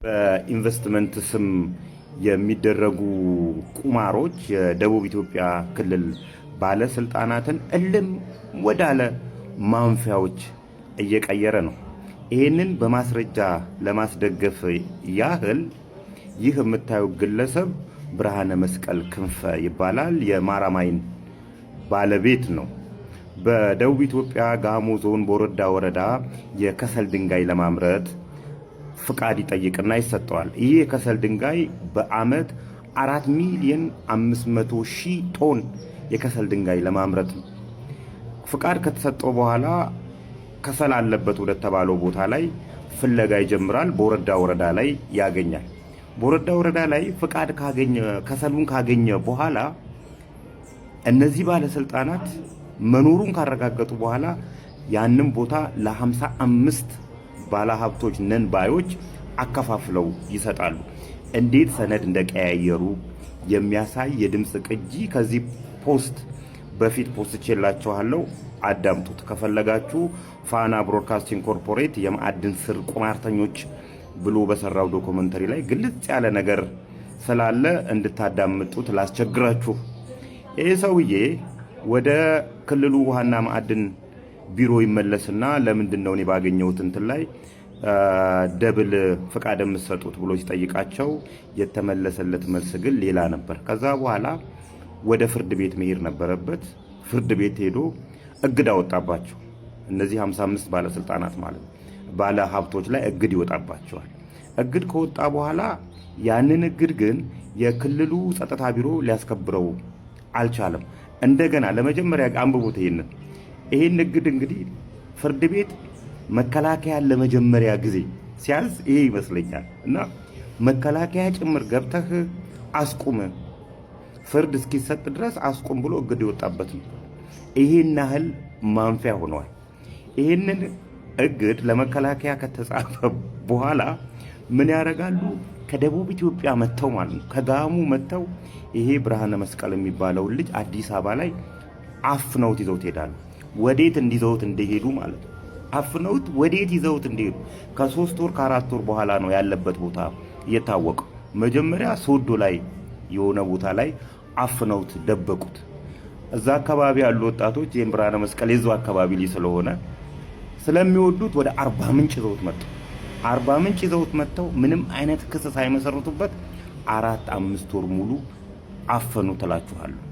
በኢንቨስትመንት ስም የሚደረጉ ቁማሮች የደቡብ ኢትዮጵያ ክልል ባለስልጣናትን እልም ወዳለ ማንፊያዎች እየቀየረ ነው። ይህንን በማስረጃ ለማስደገፍ ያህል ይህ የምታዩት ግለሰብ ብርሃነ መስቀል ክንፈ ይባላል። የማራማይን ባለቤት ነው። በደቡብ ኢትዮጵያ ጋሞ ዞን ቦረዳ ወረዳ የከሰል ድንጋይ ለማምረት ፍቃድ ይጠይቅና ይሰጠዋል። ይህ የከሰል ድንጋይ በአመት 4,500,000 ቶን የከሰል ድንጋይ ለማምረት ነው። ፍቃድ ከተሰጠው በኋላ ከሰል አለበት ወደ ተባለው ቦታ ላይ ፍለጋ ይጀምራል። ቦረዳ ወረዳ ላይ ያገኛል። ቦረዳ ወረዳ ላይ ፍቃድ ካገኘ ከሰሉን ካገኘ በኋላ እነዚህ ባለስልጣናት መኖሩን ካረጋገጡ በኋላ ያንን ቦታ ለ55 ባለሀብቶች ነን ባዮች አከፋፍለው ይሰጣሉ። እንዴት ሰነድ እንደቀያየሩ የሚያሳይ የድምጽ ቅጂ ከዚህ ፖስት በፊት ፖስትቼላችኋለሁ፣ አዳምጡት። ከፈለጋችሁ ፋና ብሮድካስቲንግ ኮርፖሬት የማዕድን ስር ቁማርተኞች ብሎ በሰራው ዶክመንተሪ ላይ ግልጽ ያለ ነገር ስላለ እንድታዳምጡት ላስቸግራችሁ። ይህ ሰውዬ ወደ ክልሉ ውሃና ማዕድን ቢሮ ይመለስና ለምንድን ነው እኔ ባገኘሁት እንትን ላይ ደብል ፍቃድ የምትሰጡት ብሎ ሲጠይቃቸው የተመለሰለት መልስ ግን ሌላ ነበር። ከዛ በኋላ ወደ ፍርድ ቤት መሄድ ነበረበት። ፍርድ ቤት ሄዶ እግድ አወጣባቸው። እነዚህ 55 ባለስልጣናት ማለት ባለ ሀብቶች ላይ እግድ ይወጣባቸዋል። እግድ ከወጣ በኋላ ያንን እግድ ግን የክልሉ ጸጥታ ቢሮ ሊያስከብረው አልቻለም። እንደገና ለመጀመሪያ አንብቡት። ይሄን እግድ እንግዲህ ፍርድ ቤት መከላከያን ለመጀመሪያ ጊዜ ሲያዝ ይሄ ይመስለኛል እና መከላከያ ጭምር ገብተህ አስቁም፣ ፍርድ እስኪሰጥ ድረስ አስቁም ብሎ እግድ ይወጣበት ነው። ይሄን ያህል ማንፊያ ሆነዋል። ይሄንን እግድ ለመከላከያ ከተጻፈ በኋላ ምን ያደርጋሉ? ከደቡብ ኢትዮጵያ መተው ማለት ነው፣ ከጋሙ መተው ይሄ ብርሃነ መስቀል የሚባለውን ልጅ አዲስ አበባ ላይ አፍነውት ይዘውት ሄዳሉ። ወዴት እንዲዘውት እንደሄዱ ማለት ነው። አፍነውት ወዴት ይዘውት እንደሄዱ ከ3 ወር ከ4 ወር በኋላ ነው ያለበት ቦታ የታወቀው። መጀመሪያ ሶዶ ላይ የሆነ ቦታ ላይ አፍነውት ደበቁት። እዛ አካባቢ ያሉ ወጣቶች ይሄን ብርሃነ መስቀል የዛው አካባቢ ላይ ስለሆነ ስለሚወዱት ወደ አርባ ምንጭ ይዘውት መጥተው ይዘውት መጥተው ምንም አይነት ክስ ሳይመሰርቱበት 4-5 ወር ሙሉ አፈኑ ትላችኋለሁ።